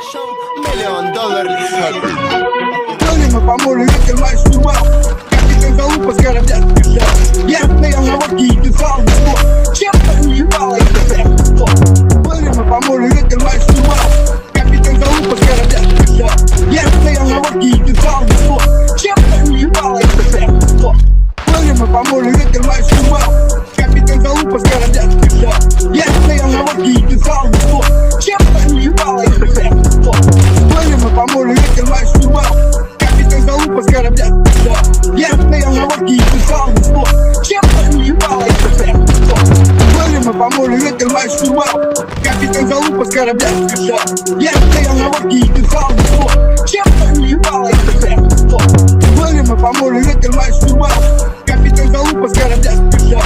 $1 миллион. Плыли мы по морю, ветер, мачь, штурвал. Капитан залупа с корабля сбежал. Я стоял на лодке и писал на слов. Чем-то уебало из всех. Плыли мы по морю, ветер, мачь, штурвал. Капитан залупа с корабля сбежал. Я стоял на лодке и писал на слов. Чем-то уебало из всех. Плыли мы по морю, ветер, мачь, штурвал. Капитан залупа с корабля сбежал. Я стоял на лодке и писал на слов. Чем-то уебало из всех. Плыли мы по морю, ветер, мачь, штурвал. Капитан залупа с корабля сбежал. Я стоял на лодке и писал на слов. Чем-то уебало из всех. Плыли мы по морю, ветер, мачь, штурвал. Капитан залупа с корабля сбежал. Я стоял на лодке и писал на слов. Чем-то уебало из всех. Плыли мы по морю, ветер, мачь, штурвал. Капитан залупа с корабля сбежал.